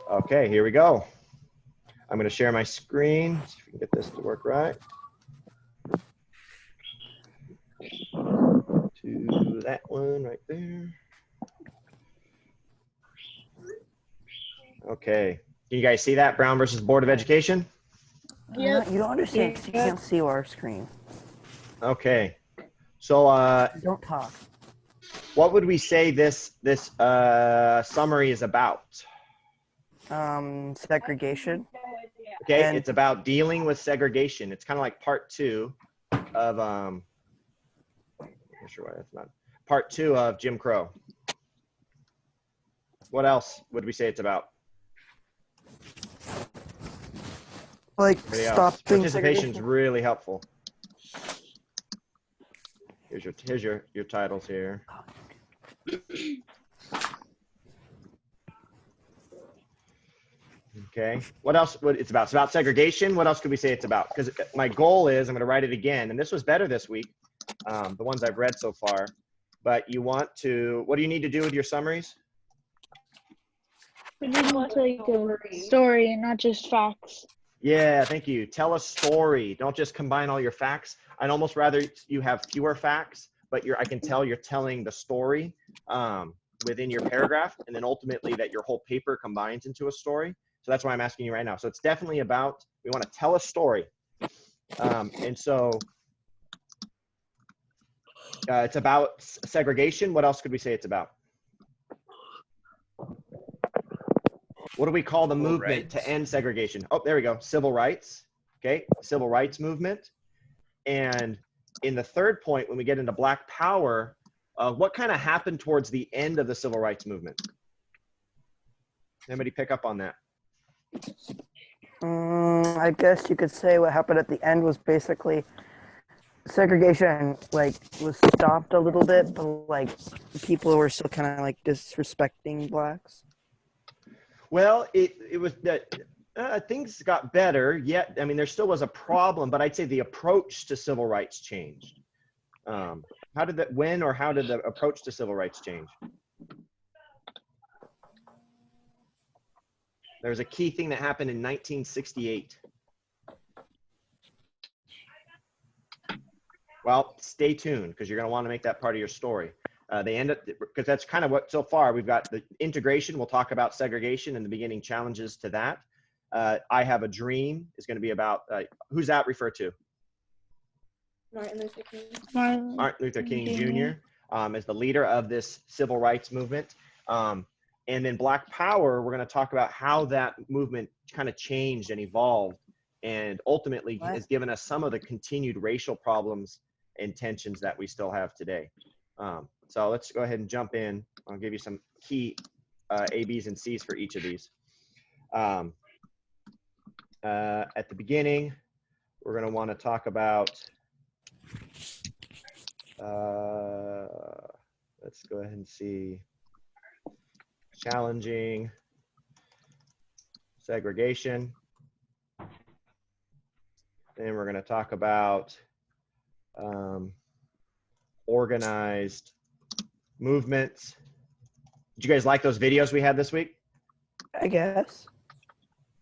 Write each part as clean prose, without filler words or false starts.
Okay, here we go. I'm going to share my screen. See if we can get this to work right. To that one right there. Okay. Can you guys see that? Brown versus Board of Education? Yep. You don't understand because you can't see our screen. Okay. So don't talk. What would we say this summary is about? Segregation. Okay, and it's about dealing with segregation. It's kind of like part two of I'm not sure why that's not part two of Jim Crow. What else would we say it's about? Like stopping participation is really helpful. Here's your titles here. Okay. What else? What it's about? It's about segregation. What else could we say it's about? Because my goal is I'm going to write it again, and this was better this week, the ones I've read so far. But you want to? What do you need to do with your summaries? We need to take a story and not just facts. Yeah, thank you. Tell a story. Don't just combine all your facts. I'd almost rather you have fewer facts, but I can tell you're telling the story within your paragraph, and then ultimately that your whole paper combines into a story. So that's why I'm asking you right now. So it's definitely about, we want to tell a story. And so it's about segregation. What else could we say it's about? What do we call the movement to end segregation? Oh, there we go. Civil rights. Okay. Civil rights movement. And in the third point, when we get into Black Power, what kind of happened towards the end of the civil rights movement? Anybody pick up on that? I guess you could say what happened at the end was basically segregation, like, was stopped a little bit, but like people were still kind of like disrespecting blacks. Well, it was that things got better. Yet, I mean, there still was a problem, but I'd say the approach to civil rights changed. How did that? When or how did the approach to civil rights change? There was a key thing that happened in 1968. Well, stay tuned because you're going to want to make that part of your story. They end up, because that's kind of what, so far we've got the integration. We'll talk about segregation and the beginning challenges to that. I Have a Dream is going to be about, who's that refer to? Martin Luther King. Martin Luther King Jr. As the leader of this civil rights movement. And then Black Power, we're going to talk about how that movement kind of changed and evolved and ultimately has given us some of the continued racial problems and tensions that we still have today. So let's go ahead and jump in. I'll give you some key A, B's, and C's for each of these. At the beginning, we're going to want to talk about, let's go ahead and see, challenging segregation. Then we're going to talk about organized movements. Did you guys like those videos we had this week? I guess.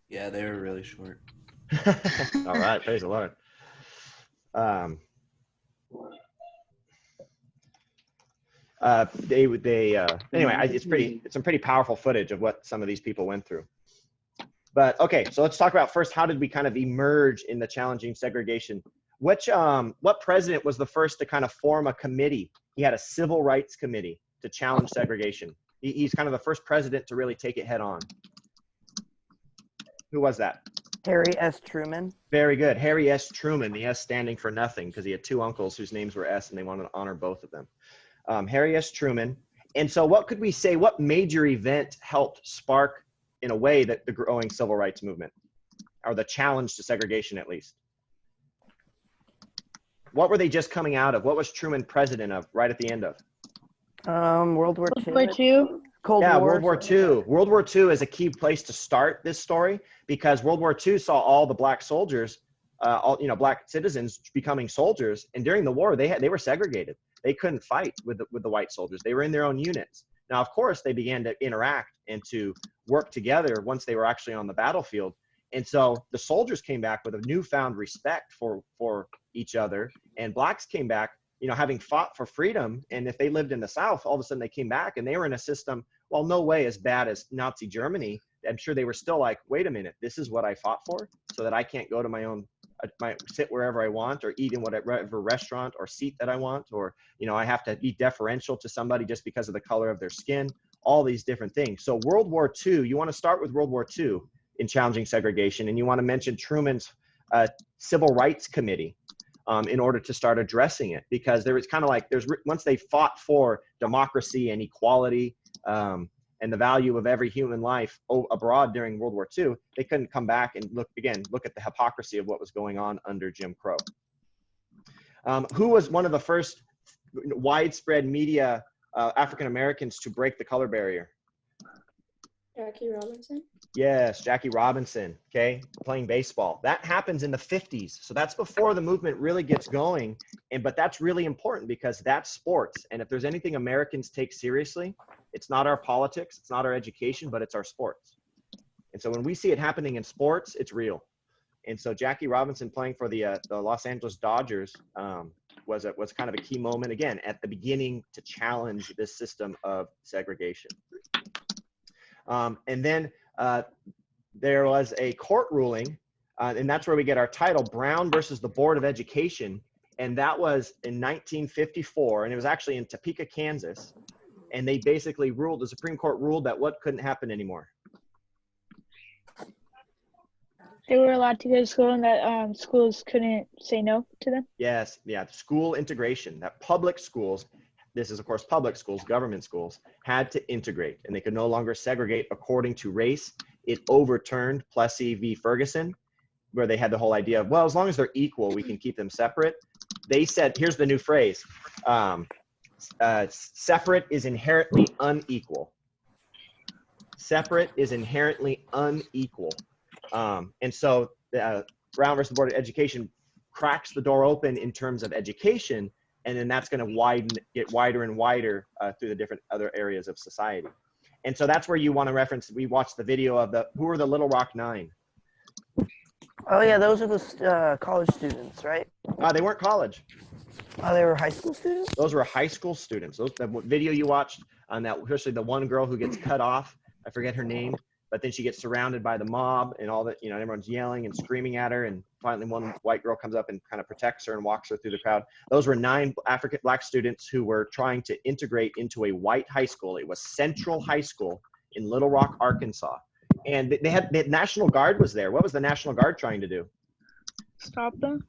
Yeah, they were really short. All right, praise the Lord. Anyway, it's some pretty powerful footage of what some of these people went through. But okay, so let's talk about first, how did we kind of emerge in the challenging segregation? What president was the first to kind of form a committee? He had a civil rights committee to challenge segregation. He's kind of the first president to really take it head on. Who was that? Harry S. Truman. Very good. Harry S. Truman, the S standing for nothing, because he had two uncles whose names were S and they wanted to honor both of them. Harry S. Truman. And so what could we say, what major event helped spark, in a way, that the growing civil rights movement, or the challenge to segregation at least? What were they just coming out of? What was Truman president of right at the end of? World War II. World War II. Cold War. World War II. World War II is a key place to start this story, because World War II saw all the black soldiers, black citizens becoming soldiers, and during the war they were segregated. They couldn't fight with the white soldiers. They were in their own units. Now, of course, they began to interact and to work together once they were actually on the battlefield. And so the soldiers came back with a newfound respect for each other, and blacks came back, you know, having fought for freedom. And if they lived in the South, all of a sudden they came back and they were in a system, well, no way as bad as Nazi Germany. I'm sure they were still like, wait a minute, this is what I fought for, so that I can't go to my own, sit wherever I want, or eat in whatever restaurant or seat that I want, or, you know, I have to be deferential to somebody just because of the color of their skin, all these different things. So World War II, you want to start with World War II in challenging segregation, and you want to mention Truman's Civil Rights Committee in order to start addressing it, because there was kind of like, once they fought for democracy and equality, and the value of every human life abroad during World War II, they couldn't come back and look at the hypocrisy of what was going on under Jim Crow. Who was one of the first widespread media African Americans to break the color barrier? Jackie Robinson. Yes, Jackie Robinson, okay, playing baseball. That happens in the 50s. So that's before the movement really gets going. But that's really important because that's sports. And if there's anything Americans take seriously, it's not our politics, it's not our education, but it's our sports. And so when we see it happening in sports, it's real. And so Jackie Robinson playing for the Los Angeles Dodgers was kind of a key moment, again, at the beginning to challenge this system of segregation. And then there was a court ruling, and that's where we get our title, Brown versus the Board of Education. And that was in 1954, and it was actually in Topeka, Kansas. And they basically ruled, the Supreme Court ruled that what couldn't happen anymore? They were allowed to go to school, and that schools couldn't say no to them. Yes, yeah, school integration, that public schools, this is of course public schools, government schools, had to integrate, and they could no longer segregate according to race. It overturned Plessy v. Ferguson, where they had the whole idea of, well, as long as they're equal, we can keep them separate. They said, here's the new phrase, separate is inherently unequal. Separate is inherently unequal. And so Brown versus the Board of Education cracks the door open in terms of education, and then that's going to get wider and wider through the different other areas of society. And so that's where you want to reference, we watched the video of who are the Little Rock Nine? Oh yeah, those are the college students, right? They weren't college. Oh, they were high school students? Those were high school students. The video you watched on that, especially the one girl who gets cut off, I forget her name, but then she gets surrounded by the mob and all that, you know, everyone's yelling and screaming at her. And finally one white girl comes up and kind of protects her and walks her through the crowd. Those were 9 Black students who were trying to integrate into a white high school. It was Central High School in Little Rock, Arkansas. And the National Guard was there. What was the National Guard trying to do? Stop them.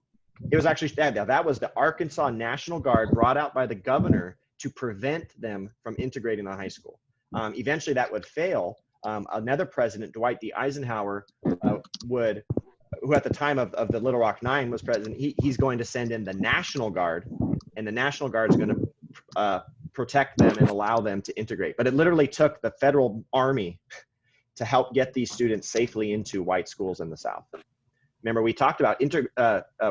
It was actually, that was the Arkansas National Guard brought out by the governor to prevent them from integrating the high school. Eventually that would fail. Another president, Dwight D. Eisenhower, who at the time of the Little Rock Nine was president, he's going to send in the National Guard, and the National Guard is going to protect them and allow them to integrate. But it literally took the federal army to help get these students safely into white schools in the South. Remember, we talked about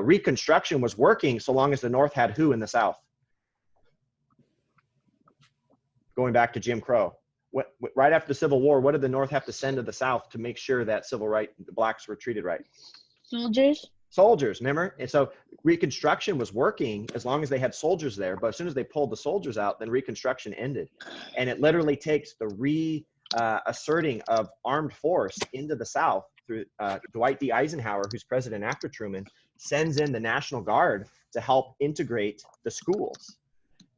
Reconstruction was working so long as the North had who in the South? Going back to Jim Crow. Right after the Civil War, what did the North have to send to the South to make sure that the blacks were treated right? Soldiers. Soldiers, remember? And so Reconstruction was working as long as they had soldiers there, but as soon as they pulled the soldiers out, then Reconstruction ended. And it literally takes the asserting of armed force into the South through Dwight D. Eisenhower, who's president after Truman, sends in the National Guard to help integrate the schools.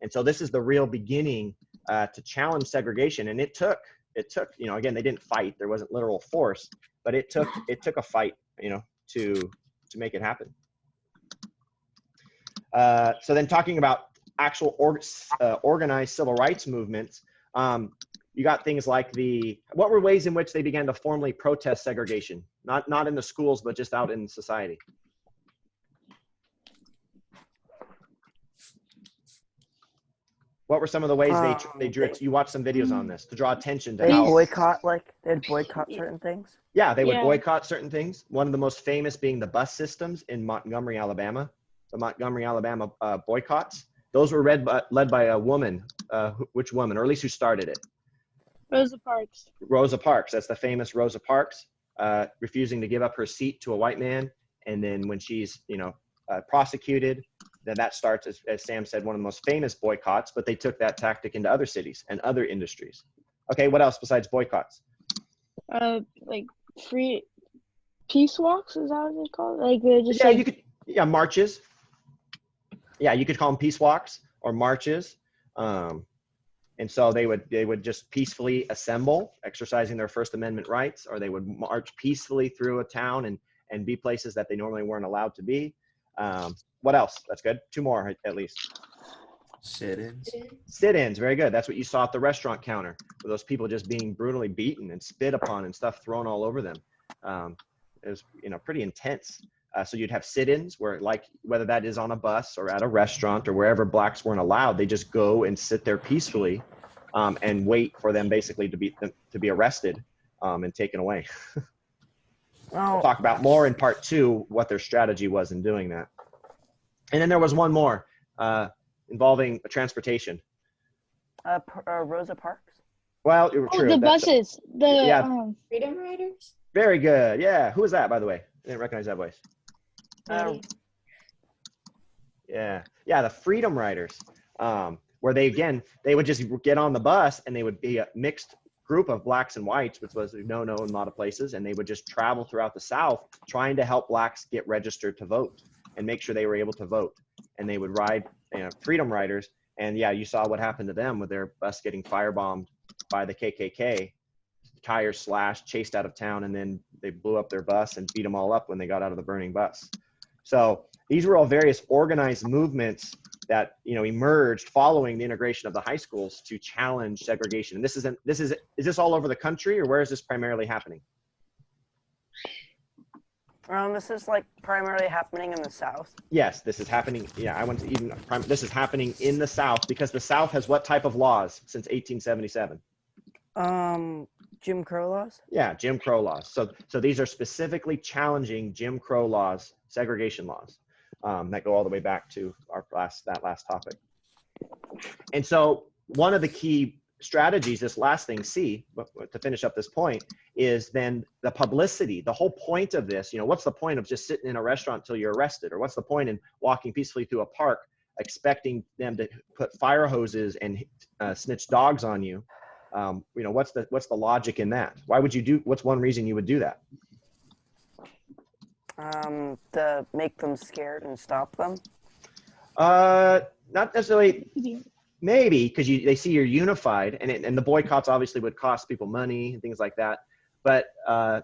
And so this is the real beginning to challenge segregation. And it took, you know, again, they didn't fight, there wasn't literal force, but it took a fight, you know, to make it happen. So then talking about actual organized civil rights movements, you got things like what were ways in which they began to formally protest segregation? Not in the schools, but just out in society. What were some of the ways they drew it? You watched some videos on this to draw attention to They'd how boycott certain things. Yeah, they would Yeah. boycott certain things. One of the most famous being the bus systems in Montgomery, Alabama. The Montgomery, Alabama boycotts. Those were led by a woman. Which woman, or at least who started it? Rosa Parks. Rosa Parks. That's the famous Rosa Parks, refusing to give up her seat to a white man. And then when she's, prosecuted, then that starts, as Sam said, one of the most famous boycotts, but they took that tactic into other cities and other industries. Okay, what else besides boycotts? Like free peace walks, is that what they're called? Like they're just Yeah, like, you could, marches. Yeah, you could call them peace walks or marches. And so they would just peacefully assemble, exercising their First Amendment rights, or they would march peacefully through a town and be places that they normally weren't allowed to be. What else? That's good. 2 more at least. Sit-ins. Sit-ins, very good. That's what you saw at the restaurant counter, with those people just being brutally beaten and spit upon and stuff thrown all over them. It was, pretty intense. So you'd have sit-ins where, like, whether that is on a bus or at a restaurant or wherever blacks weren't allowed, they just go and sit there peacefully and wait for them basically to be arrested and taken away. We'll talk about more in part 2 what their strategy was in doing that. And then there was one more involving transportation. Rosa Parks. Well, oh, true. the buses. Freedom Riders? Very good. Yeah. Who was that, by the way? I didn't recognize that voice. Uh, Yeah, the Freedom Riders, where they would just get on the bus and they would be a mixed group of blacks and whites, which was no in a lot of places, and they would just travel throughout the South trying to help blacks get registered to vote and make sure they were able to vote. And they would ride Freedom Riders, and yeah, you saw what happened to them with their bus getting firebombed by the KKK, tires slashed, chased out of town, and then they blew up their bus and beat them all up when they got out of the burning bus. So these were all various organized movements that emerged following the integration of the high schools to challenge segregation. And is this all over the country, or where is this primarily happening? This is like primarily happening in the South. Yes, this is happening. Yeah, this is happening in the South because the South has what type of laws since 1877? Jim Crow laws. Yeah, Jim Crow laws. So these are specifically challenging Jim Crow laws, segregation laws, that go all the way back to that last topic. And so one of the key strategies, this last thing, to finish up this point, is then the publicity. The whole point of this, what's the point of just sitting in a restaurant till you're arrested? Or what's the point in walking peacefully through a park, expecting them to put fire hoses and snitch dogs on you? What's the logic in that? What's one reason you would do that? To make them scared and stop them. Not necessarily. Maybe because they see you're unified, and the boycotts obviously would cost people money and things like that. But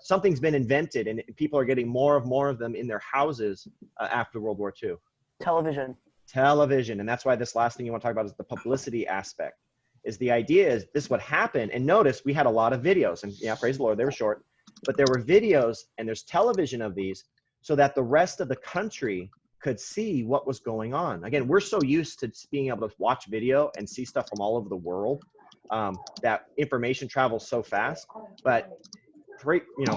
something's been invented, and people are getting more of them in their houses after World War II. Television, and that's why this last thing you want to talk about is the publicity aspect. Is the idea is this would happen, and notice we had a lot of videos, and yeah, praise the Lord, they were short, but there were videos and there's television of these, so that the rest of the country could see what was going on. Again, we're so used to being able to watch video and see stuff from all over the world that information travels so fast. But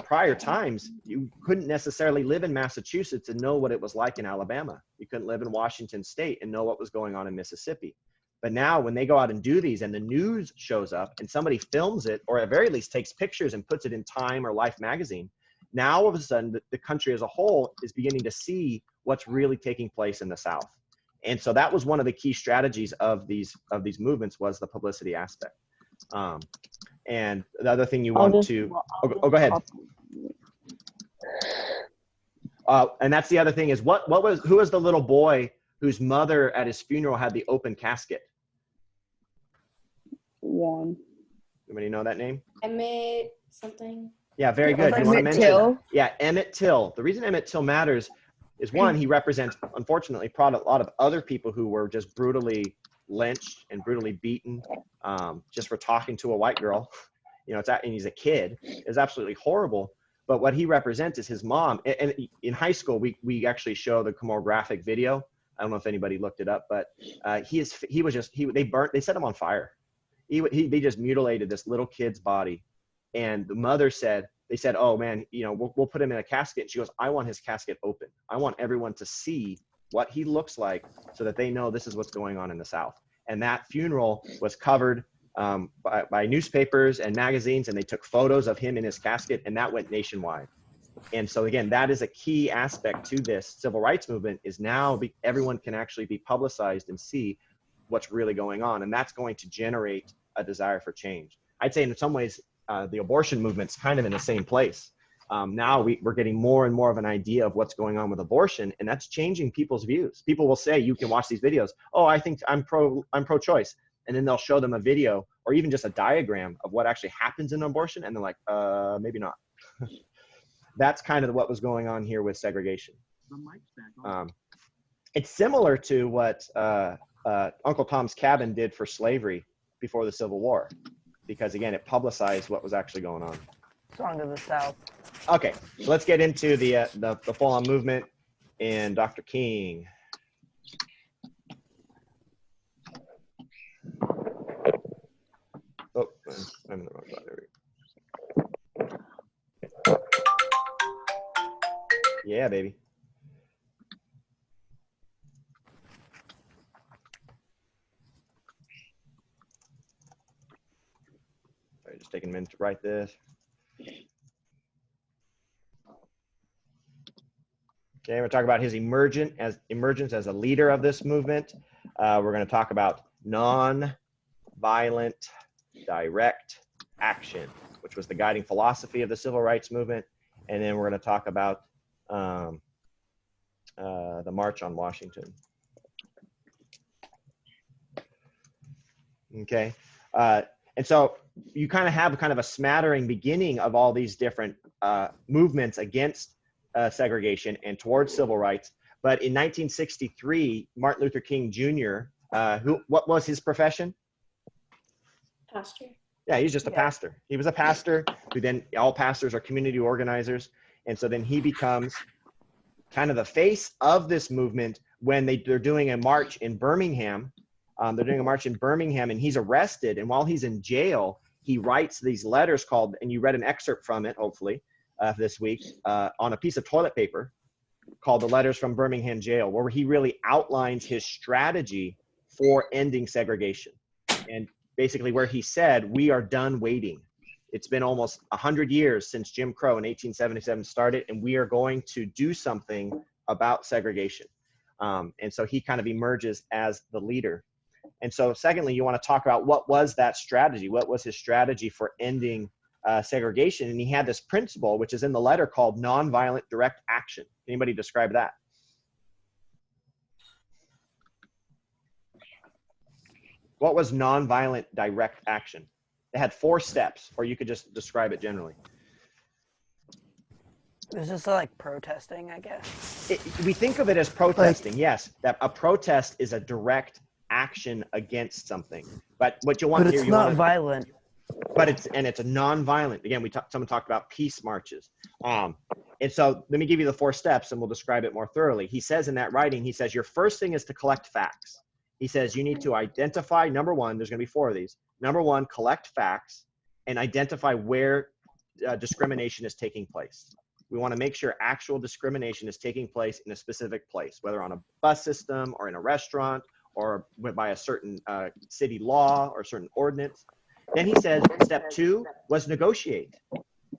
prior times, you couldn't necessarily live in Massachusetts and know what it was like in Alabama. You couldn't live in Washington State and know what was going on in Mississippi. But now when they go out and do these and the news shows up and somebody films it, or at very least takes pictures and puts it in Time or Life magazine, now all of a sudden the country as a whole is beginning to see what's really taking place in the South. And so that was one of the key strategies of these movements, was the publicity aspect. And the other thing you want to, go ahead. And that's the other thing is who was the little boy whose mother at his funeral had the open casket? Anybody know that name? Emmett something. Yeah, very good. You want to mention? Till. Yeah, Emmett Till. The reason Emmett Till matters is, one, he represents, unfortunately, a lot of other people who were just brutally lynched and brutally beaten just for talking to a white girl. And he's a kid. It's absolutely horrible. But what he represents is his mom. And in high school, we actually show the more graphic video. I don't know if anybody looked it up, but they set him on fire. They just mutilated this little kid's body. And the mother they said, oh man, we'll put him in a casket. And she goes, I want his casket open. I want everyone to see what he looks like so that they know this is what's going on in the South. And that funeral was covered by newspapers and magazines, and they took photos of him in his casket, and that went nationwide. And so again, that is a key aspect to this civil rights movement, is now everyone can actually be publicized and see what's really going on. And that's going to generate a desire for change. I'd say in some ways, the abortion movement's kind of in the same place. Now we're getting more and more of an idea of what's going on with abortion, and that's changing people's views. People will say, you can watch these videos, oh, I think I'm pro-choice. And then they'll show them a video or even just a diagram of what actually happens in abortion. And they're like, maybe not. That's kind of what was going on here with segregation. It's similar to what Uncle Tom's Cabin did for slavery before the Civil War, because again, it publicized what was actually going on. Song of the South. Okay, so let's get into the full-on movement and Dr. King. Oh, I'm in the wrong spot. There we go. Yeah, baby. Sorry, just taking a minute to write this. Okay, we're going to talk about his emergence as a leader of this movement. We're going to talk about non-violent direct action, which was the guiding philosophy of the civil rights movement. And then we're going to talk about the March on Washington. Okay. And so you kind of have a smattering beginning of all these different movements against segregation and towards civil rights. But in 1963, Martin Luther King Jr., what was his profession? Pastor. Yeah, he's just a pastor. He was a pastor who then, all pastors are community organizers. And so then he becomes kind of the face of this movement when they're doing a march in Birmingham. They're doing a march in Birmingham, and he's arrested. And while he's in jail, he writes these letters called, and you read an excerpt from it, hopefully, this week, on a piece of toilet paper called The Letters from Birmingham Jail, where he really outlines his strategy for ending segregation. And basically where he said, we are done waiting. It's been almost 100 years since Jim Crow in 1877 started, and we are going to do something about segregation. And so he kind of emerges as the leader. And so secondly, you want to talk about what was that strategy? What was his strategy for ending segregation? And he had this principle, which is in the letter, called nonviolent direct action. Anybody describe that? What was nonviolent direct action? It had 4 steps, or you could just describe it generally. It was just like protesting, I guess. We think of it as protesting, yes. That a protest is a direct action against something. But what you want But here, it's you not want violent. but it's a non-violent. Again, someone talked about peace marches. And so let me give you the 4 steps, and we'll describe it more thoroughly. He says in that writing, he says, your first thing is to collect facts. He says you need to identify, number 1, there's going to be 4 of these. Number 1, collect facts and identify where discrimination is taking place. We want to make sure actual discrimination is taking place in a specific place, whether on a bus system or in a restaurant or by a certain city law or certain ordinance. Then he says step 2 was negotiate.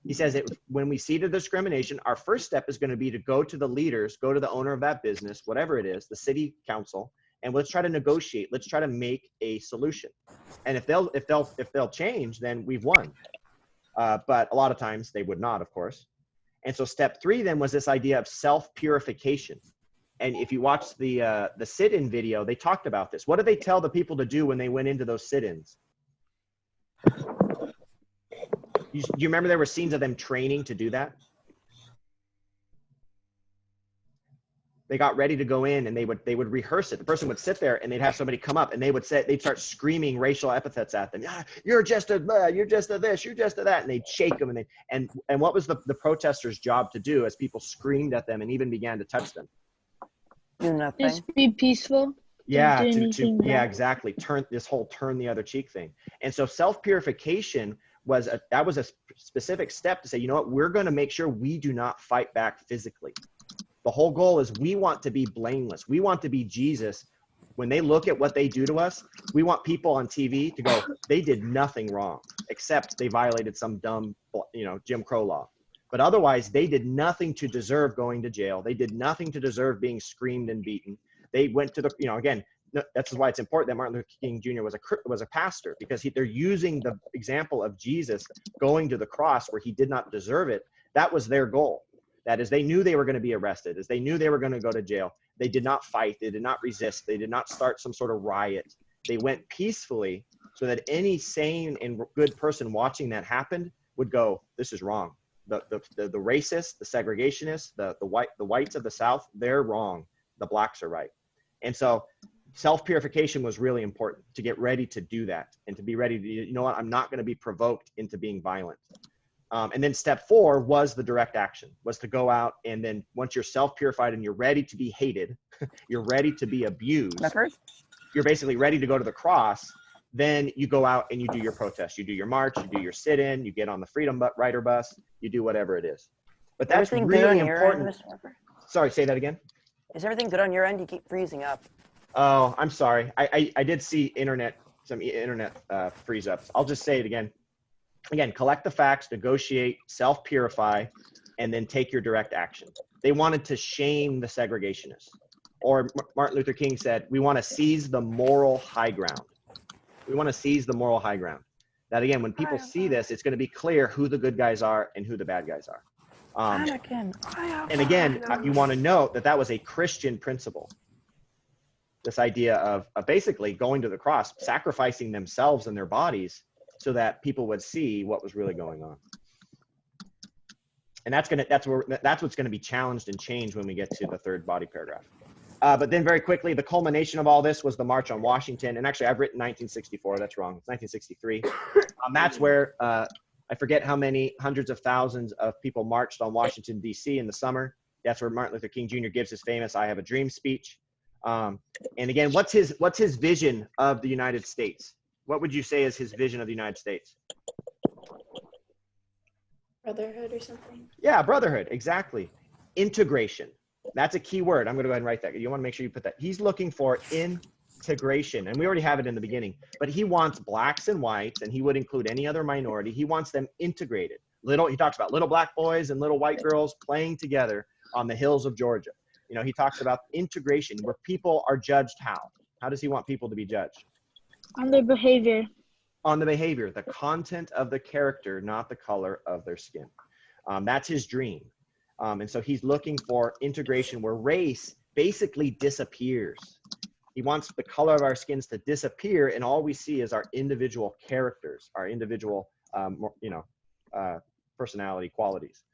He says when we see the discrimination, our first step is going to be to go to the leaders, go to the owner of that business, whatever it is, the city council, and let's try to negotiate. Let's try to make a solution. And if they'll change, then we've won. But a lot of times they would not, of course. And so step 3 then was this idea of self-purification. And if you watch the sit-in video, they talked about this. What did they tell the people to do when they went into those sit-ins? Do you remember there were scenes of them training to do that? They got ready to go in, and they would rehearse it. The person would sit there, and they'd have somebody come up, and they'd start screaming racial epithets at them. Ah, you're just a this, you're just a that, and they'd shake them. And what was the protesters' job to do as people screamed at them and even began to touch them? Do nothing. Just be peaceful. Yeah, Don't do anything bad. exactly. Turn the other cheek thing. And so self-purification was a specific step to say, you know what, we're going to make sure we do not fight back physically. The whole goal is we want to be blameless. We want to be Jesus When they look at what they do to us, we want people on TV to go, they did nothing wrong, except they violated some dumb, Jim Crow law. But otherwise, they did nothing to deserve going to jail. They did nothing to deserve being screamed and beaten. They went to the, again, that's why it's important that Martin Luther King Jr. was a pastor, because they're using the example of Jesus going to the cross where he did not deserve it. That was their goal. That is, they knew they were going to be arrested, as they knew they were going to go to jail. They did not fight. They did not resist. They did not start some sort of riot. They went peacefully so that any sane and good person watching that happen would go, this is wrong. The racists, the segregationists, the whites of the South, they're wrong. The blacks are right. And so self-purification was really important, to get ready to do that and to be ready to, you know what, I'm not going to be provoked into being violent. And then step 4 was the direct action, was to go out, and then once you're self-purified and you're ready to be hated, you're ready to be abused, you're basically ready to go to the cross, then you go out and you do your protest, you do your march, you do your sit-in, you get on the Freedom Rider bus, you do whatever it is. But that's Everything really good on your important. end, Mr. Harper? Sorry, say that again. Is everything good on your end? You keep freezing up. Oh, I'm sorry. I did see some internet freeze ups. I'll just say it again. Again, collect the facts, negotiate, self-purify, and then take your direct action. They wanted to shame the segregationists. Or Martin Luther King said, we want to seize the moral high ground. We want to seize the moral high ground. That again, when people see this, it's going to be clear who the good guys are and who the bad guys are. And again, you want to note that that was a Christian principle. This idea of basically going to the cross, sacrificing themselves and their bodies so that people would see what was really going on. And that's what's going to be challenged and changed when we get to the third body paragraph. But then very quickly, the culmination of all this was the March on Washington. And actually, I've written 1964. That's wrong. It's 1963. That's where I forget how many hundreds of thousands of people marched on Washington, D.C. in the summer. That's where Martin Luther King Jr. gives his famous "I Have a Dream" speech. And again, what's his vision of the United States? What would you say is his vision of the United States? Brotherhood or something? Yeah, brotherhood, exactly. Integration. That's a key word. I'm going to go ahead and write that. You want to make sure you put that. He's looking for integration, and we already have it in the beginning, but he wants blacks and whites, and he would include any other minority. He wants them integrated. He talks about little black boys and little white girls playing together on the hills of Georgia. He talks about integration, where people are judged how? How does he want people to be judged? On their behavior. On the behavior, the content of the character, not the color of their skin. That's his dream. And so he's looking for integration where race basically disappears. He wants the color of our skins to disappear, and all we see is our individual characters, our individual, personality qualities.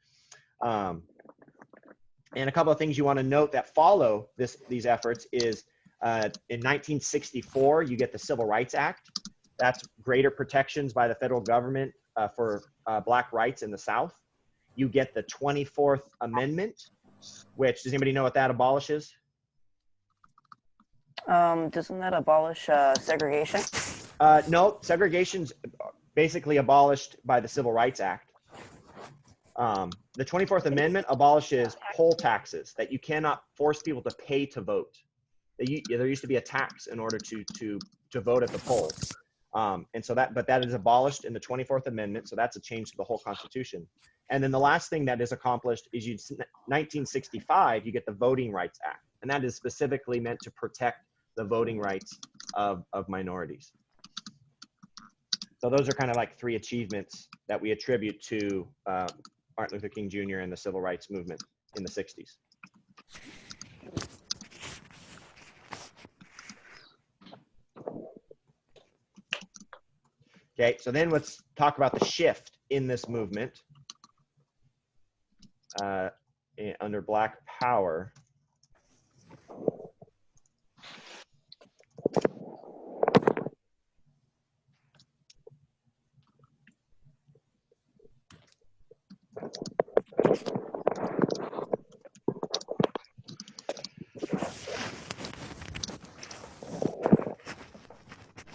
And a couple of things you want to note that follow these efforts is in 1964, you get the Civil Rights Act. That's greater protections by the federal government for black rights in the South. You get the 24th Amendment, which, does anybody know what that abolishes? Doesn't that abolish segregation? No, segregation's basically abolished by the Civil Rights Act. The 24th Amendment abolishes poll taxes, that you cannot force people to pay to vote. There used to be a tax in order to vote at the polls. And so that is abolished in the 24th Amendment. So that's a change to the whole Constitution. And then the last thing that is accomplished is 1965, you get the Voting Rights Act. And that is specifically meant to protect the voting rights of minorities. So those are kind of like 3 achievements that we attribute to Martin Luther King Jr. and the Civil Rights Movement in the 60s. Okay, so then let's talk about the shift in this movement under Black Power.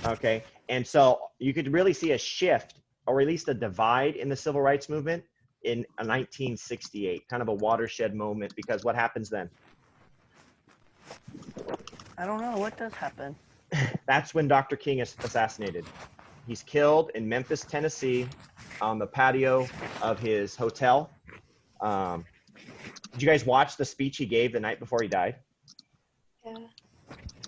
Okay, and so you could really see a shift, or at least a divide, in the civil rights movement in 1968, kind of a watershed moment, because what happens then? I don't know what does happen. That's when Dr. King is assassinated. He's killed in Memphis, Tennessee, on the patio of his hotel. Did you guys watch the speech he gave the night before he died? Yeah.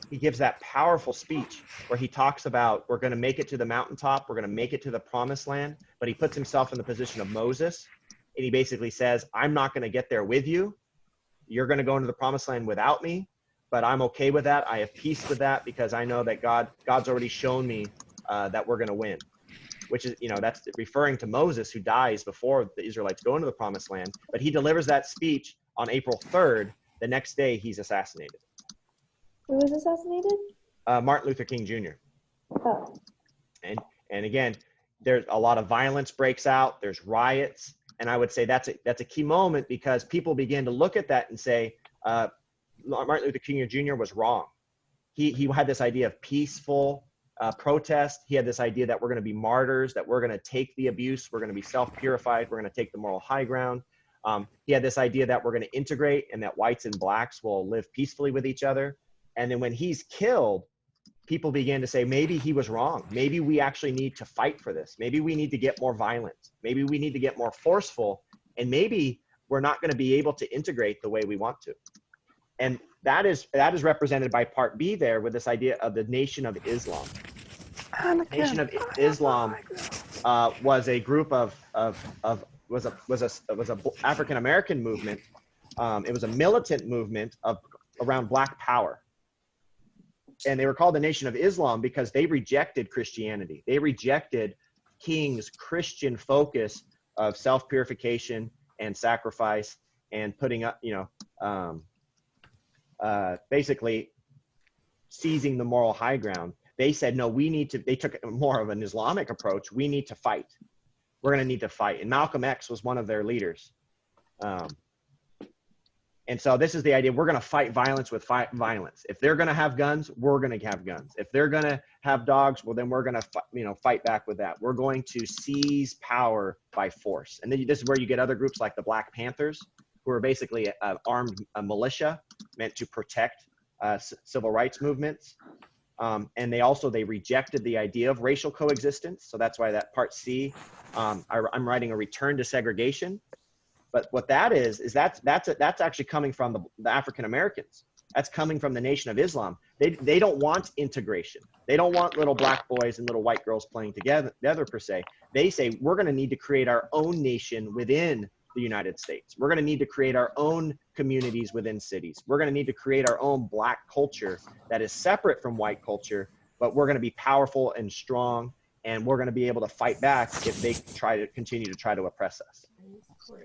He gives that powerful speech where he talks about, we're going to make it to the mountaintop, we're going to make it to the promised land, but he puts himself in the position of Moses, and he basically says, I'm not going to get there with you. You're going to go into the promised land without me, but I'm okay with that. I have peace with that because I know that God's already shown me that we're going to win, which is, that's referring to Moses, who dies before the Israelites go into the promised land. But he delivers that speech on April 3rd. The next day, he's assassinated. Who was assassinated? Martin Luther King Jr. Oh. And again, there's a lot of violence breaks out. There's riots. And I would say that's a key moment because people begin to look at that and say, Martin Luther King Jr. was wrong. He had this idea of peaceful protest. He had this idea that we're going to be martyrs, that we're going to take the abuse, we're going to be self-purified, we're going to take the moral high ground. He had this idea that we're going to integrate and that whites and blacks will live peacefully with each other. And then when he's killed, people began to say, maybe he was wrong. Maybe we actually need to fight for this. Maybe we need to get more violent. Maybe we need to get more forceful. And maybe we're not going to be able to integrate the way we want to. And that is represented by part B there with this idea of the Nation of Islam. Nation of Islam was a group was a African American movement. It was a militant movement around Black power. And they were called the Nation of Islam because they rejected Christianity. They rejected King's Christian focus of self-purification and sacrifice and putting up, basically seizing the moral high ground. They said, no, they took more of an Islamic approach. We need to fight. We're going to need to fight. And Malcolm X was one of their leaders. And so this is the idea. We're going to fight violence with violence. If they're going to have guns, we're going to have guns. If they're going to have dogs, well, then we're going to fight back with that. We're going to seize power by force. And then this is where you get other groups like the Black Panthers, who are basically an armed militia meant to protect civil rights movements. And they rejected the idea of racial coexistence. So that's why that part C, I'm writing a return to segregation. But what that is that's actually coming from the African Americans. That's coming from the Nation of Islam. They don't want integration. They don't want little black boys and little white girls playing together per se. They say we're going to need to create our own nation within the United States. We're going to need to create our own communities within cities. We're going to need to create our own black culture that is separate from white culture, but we're going to be powerful and strong, and we're going to be able to fight back if they continue to oppress us.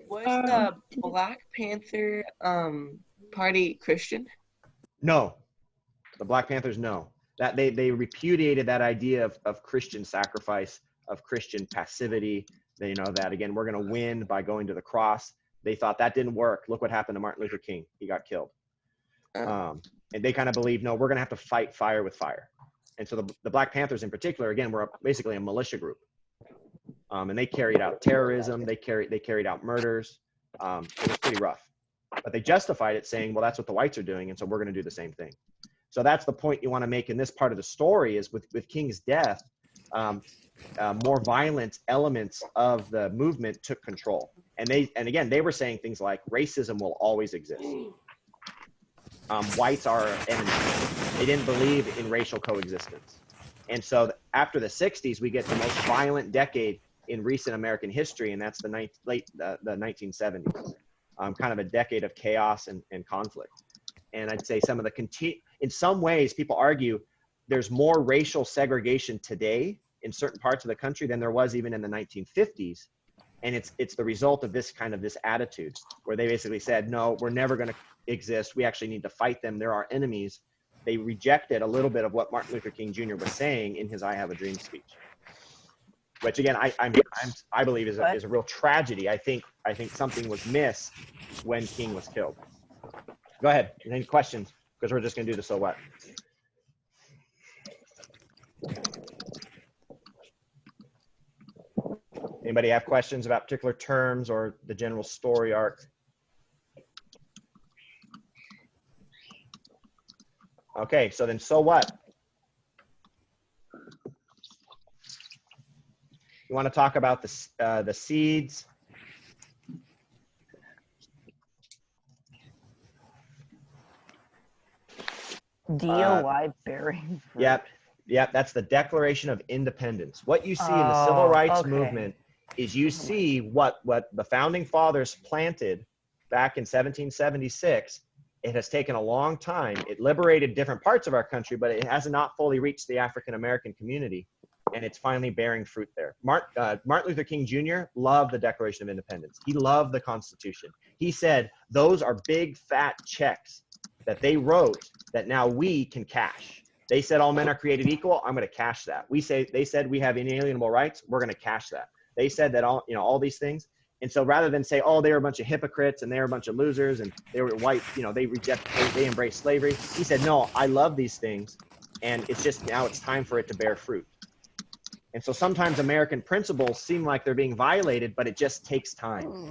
Was the Black Panther party Christian? No, the Black Panthers, no. That they repudiated that idea of Christian sacrifice, of Christian passivity. That again, we're going to win by going to the cross. They thought that didn't work. Look what happened to Martin Luther King. He got killed. And they kind of believe, no, we're going to have to fight fire with fire. And so the Black Panthers in particular, again, were basically a militia group. And they carried out terrorism. They carried out murders. It was pretty rough. But they justified it saying, well, that's what the whites are doing, and so we're going to do the same thing. So that's the point you want to make in this part of the story is with King's death, more violent elements of the movement took control. And again, they were saying things like racism will always exist. Whites are enemies. They didn't believe in racial coexistence. And so after the 60s, we get the most violent decade in recent American history, and that's the 1970s. Kind of a decade of chaos and conflict. And I'd say in some ways, people argue there's more racial segregation today in certain parts of the country than there was even in the 1950s. And it's the result of this attitude where they basically said, no, we're never going to exist. We actually need to fight them. They're our enemies. They rejected a little bit of what Martin Luther King Jr. was saying in his I Have a Dream speech, which again, I believe is a real tragedy. I think something was missed when King was killed. Go ahead. Any questions? Because we're just going to do the so what. Anybody have questions about particular terms or the general story arc? Okay, so then so what? You want to talk about the seeds? DOI bearing fruit. Yep, that's the Declaration of Independence. What you see in the Civil Rights okay. Movement is you see what the founding fathers planted back in 1776. It has taken a long time. It liberated different parts of our country, but it has not fully reached the African American community, and it's finally bearing fruit there. Martin Luther King Jr. loved the Declaration of Independence. He loved the Constitution. He said those are big fat checks that they wrote that now we can cash. They said all men are created equal. I'm going to cash that. They said we have inalienable rights. We're going to cash that. They said that all these things. And so rather than say, oh, they were a bunch of hypocrites and they were a bunch of losers and they were white, they embraced slavery. He said, no, I love these things. And it's just now it's time for it to bear fruit. And so sometimes American principles seem like they're being violated, but it just takes time.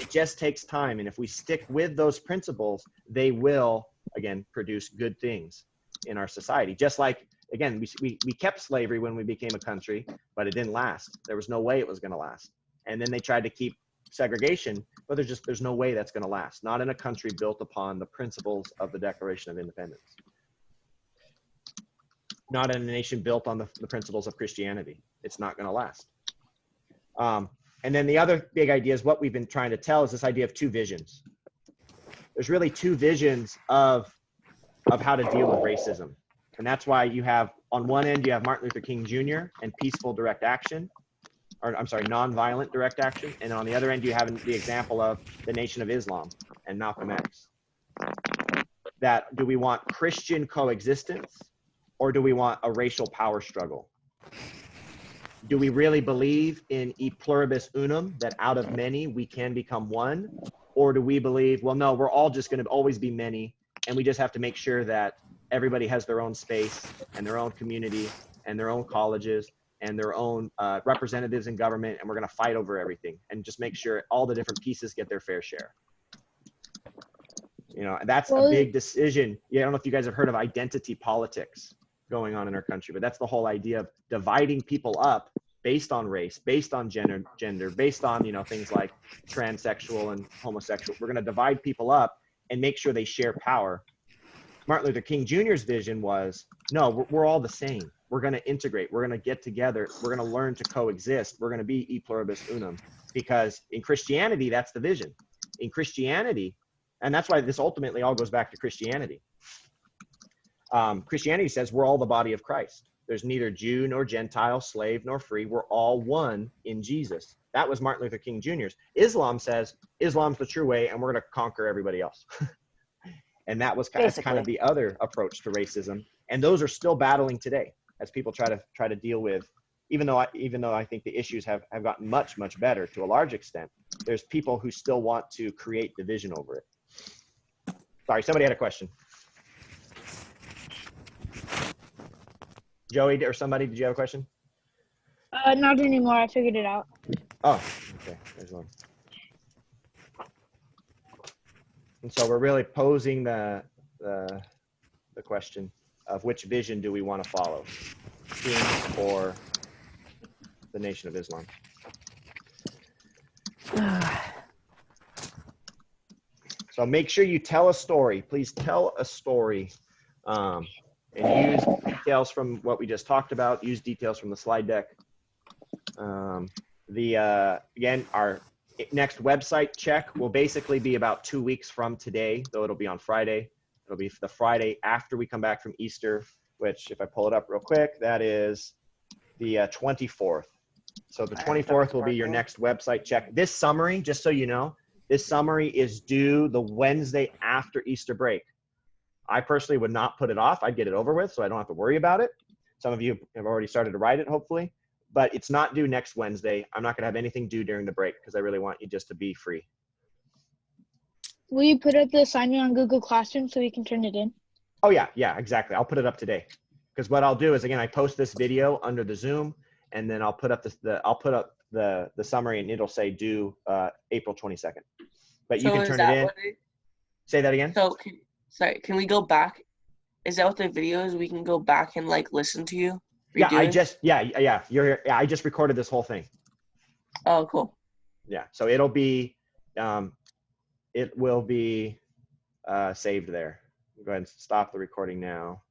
It just takes time. And if we stick with those principles, they will, again, produce good things in our society. Just like, again, we kept slavery when we became a country, but it didn't last. There was no way it was going to last. And then they tried to keep segregation, but there's no way that's going to last. Not in a country built upon the principles of the Declaration of Independence. Not in a nation built on the principles of Christianity. It's not going to last. And then the other big idea is what we've been trying to tell is this idea of two visions. There's really two visions of how to deal with racism. And that's why you have, on one end, you have Martin Luther King Jr. and peaceful direct action, or I'm sorry, nonviolent direct action. And on the other end, you have the example of the Nation of Islam and Malcolm X. That do we want Christian coexistence or do we want a racial power struggle? Do we really believe in e pluribus unum, that out of many we can become one? Or do we believe, well, no, we're all just going to always be many, and we just have to make sure that everybody has their own space and their own community and their own colleges and their own representatives in government, and we're going to fight over everything and just make sure all the different pieces get their fair share. You know, that's a big decision. Yeah, I don't know if you guys have heard of identity politics going on in our country, but that's the whole idea of dividing people up based on race, based on gender, based on, you know, things like transsexual and homosexual. We're going to divide people up and make sure they share power. Martin Luther King Jr.'s vision was, no, we're all the same. We're going to integrate. We're going to get together. We're going to learn to coexist. We're going to be e pluribus unum, because in Christianity, that's the vision. In Christianity, and that's why this ultimately all goes back to Christianity. Christianity says we're all the body of Christ. There's neither Jew nor Gentile, slave nor free. We're all one in Jesus. That was Martin Luther King Jr.'s. Islam says Islam's the true way and we're going to conquer everybody else. And that was kind of the other approach to racism. And those are still battling today as people try to deal with, even though I think the issues have gotten much, much better to a large extent, there's people who still want to create division over it. Sorry, somebody had a question. Joey or somebody, did you have a question? Not anymore. I figured it out. Oh, okay. There's one. And so we're really posing the question of which vision do we want to follow, King or the Nation of Islam? So make sure you tell a story. Please tell a story. And use details from what we just talked about, use details from the slide deck. Again, our next website check will basically be about 2 weeks from today, though it'll be on Friday. It'll be the Friday after we come back from Easter, which if I pull it up real quick, that is the 24th. So the 24th will be your next website check. This summary, just so you know, this summary is due the Wednesday after Easter break. I personally would not put it off. I'd get it over with so I don't have to worry about it. Some of you have already started to write it, hopefully. But it's not due next Wednesday. I'm not going to have anything due during the break because I really want you just to be free. Will you put up the assignment on Google Classroom so we can turn it in? Oh, yeah, exactly. I'll put it up today. Because what I'll do is, again, I post this video under the Zoom, and then I'll put up the summary, and it'll say due April 22nd. But you can turn it in. Say that again. So, sorry, can we go back is that what the video is? We can go back and like listen to you. Yeah, redo it? I just recorded this whole thing. Oh, cool. Yeah, so it will be saved there. Go ahead and stop the recording now.